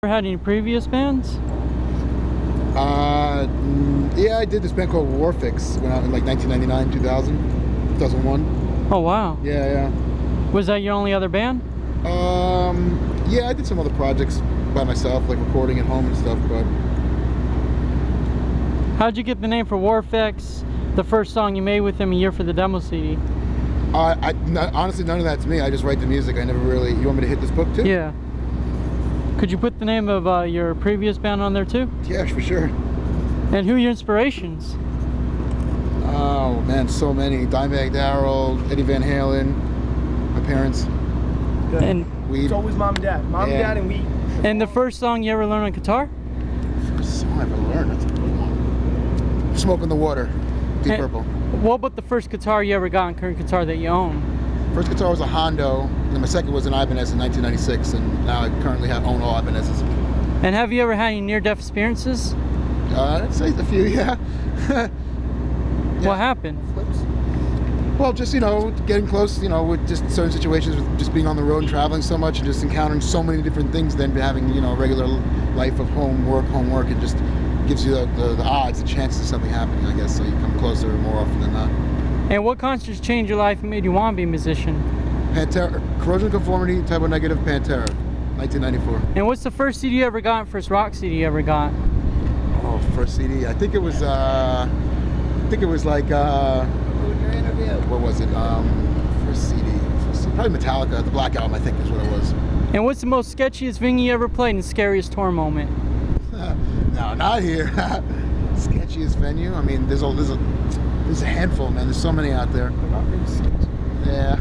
Had any previous bands? Yeah, I did this band called Warfix when I was in like 1999, 2000, 2001. Oh wow. Yeah. Was that your only other band? Yeah, I did some other projects by myself, like recording at home and stuff, but... How'd you get the name for Warfix, the first song you made with them a year for the demo CD? Honestly, none of that's me. I just write the music. I never really... You want me to hit this book too? Yeah. Could you put the name of your previous band on there too? Yeah, for sure. And who are your inspirations? Oh man, so many. Dimebag Darrell, Eddie Van Halen, my parents. Good. And weed. It's always mom and dad. Mom and dad and weed. And the first song you ever learned on guitar? First song I ever learned, that's a good one. Smoke in the Water, Deep Purple. What about the first guitar you ever got, and current guitar that you own? First guitar was a Hondo, and my second was an Ibanez in 1996, and now I currently own all Ibanez's. And have you ever had any near-death experiences? I'd say a few, yeah. Yeah. What happened? Well, just, you know, getting close, you know, with just certain situations, with just being on the road and traveling so much and just encountering so many different things, then having, you know, a regular life of homework, it just gives you the odds, the chances of something happening, I guess, so you come closer more often than not. And what concerts changed your life and made you want to be a musician? Pantera, Corrosion Conformity, Type O Negative, Pantera, 1994. And what's the first CD you ever got, and first rock CD you ever got? Oh, first CD, I think it was like, what was it? First CD, probably Metallica, the Black Album, I think is what it was. And what's the most sketchiest venue you ever played and scariest tour moment? No, not here. Sketchiest venue? I mean, there's a handful, man. There's so many out there. Yeah.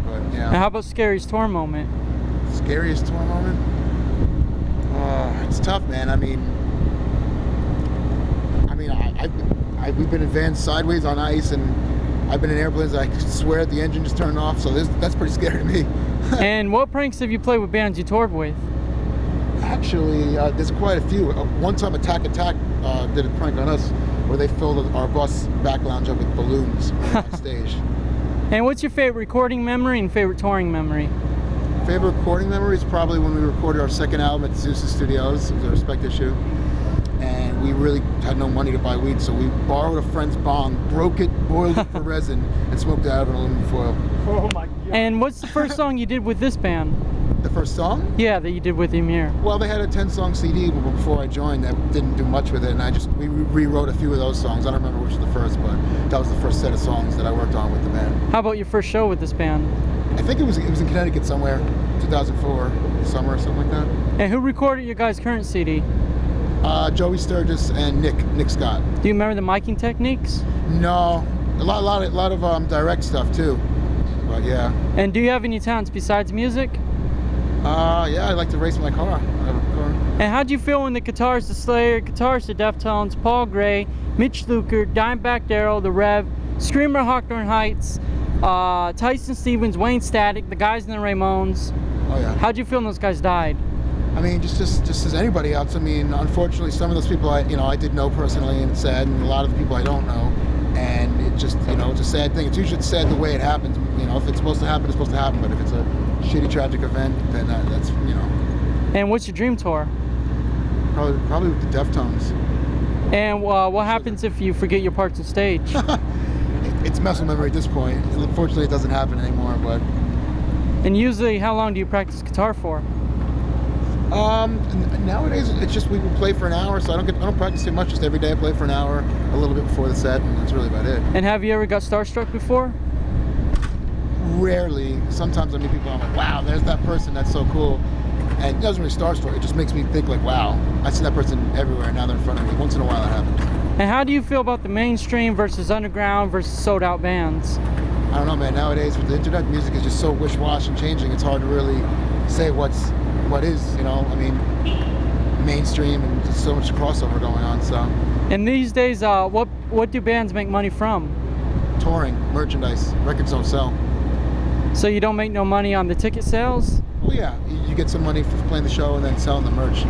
But, yeah. And how about scariest tour moment? Scariest tour moment? It's tough, man. I mean, we've been in vans sideways on ice, and I've been in airplanes that I swear the engine just turned off, so that's pretty scary to me. And what pranks have you played with bands you toured with? Actually, there's quite a few. One time Attack did a prank on us where they filled our bus back lounge up with balloons on stage. And what's your favorite recording memory and favorite touring memory? Favorite recording memory is probably when we recorded our second album at Zeus Studios. It was a Respect issue. And we really had no money to buy weed, so we borrowed a friend's bong, broke it, boiled it for resin, and smoked it out of an aluminum foil. Oh my God. And what's the first song you did with this band? The first song? Yeah, that you did with Emmure. Well, they had a 10-song CD before I joined that didn't do much with it, and we rewrote a few of those songs. I don't remember which was the first, but that was the first set of songs that I worked on with the band. How about your first show with this band? I think it was in Connecticut somewhere, 2004, summer or something like that. And who recorded your guys' current CD? Joey Sturgis and Nick Scott. Do you remember the miking techniques? No, a lot of direct stuff too, but yeah. And do you have any talents besides music? Yeah, I like to race my car. I have a car. And how'd you feel when the guitarists to Slayer, guitarists to Deftones, Paul Gray, Mitch Luker, Dimebag Darrell, The Rev, Screamer, Hawthorne Heights, Tyson Stevens, Wayne Static, the guys in the Ramones. Oh yeah. How'd you feel when those guys died? I mean, just as anybody else. I mean, unfortunately, some of those people I did know personally, and it's sad, and a lot of the people I don't know, and it just, it's a sad thing. It's usually sad the way it happens. You know, if it's supposed to happen, it's supposed to happen. But if it's a shitty, tragic event, then that's, And what's your dream tour? Probably with the Deftones. And what happens if you forget your parts on stage? It's muscle memory at this point. Unfortunately, it doesn't happen anymore. But And usually, how long do you practice guitar for? Nowadays it's just we play for an hour, so I don't practice too much. Just every day I play for an hour, a little bit before the set, and that's really about it. And have you ever got starstruck before? Rarely. Sometimes I meet people and I'm like, wow, there's that person, that's so cool. And it doesn't really starstruck, it just makes me think like, wow, I see that person everywhere, now they're in front of me. Once in a while that happens. And how do you feel about the mainstream versus underground versus sold out bands? I don't know, man. Nowadays with the internet, music is just so wish-wash and changing, it's hard to really say what is, I mean, mainstream, and just so much crossover going on, so. And these days, what do bands make money from? Touring, merchandise, records don't sell. So you don't make no money on the ticket sales? Well, yeah, you get some money for playing the show and then selling the merch.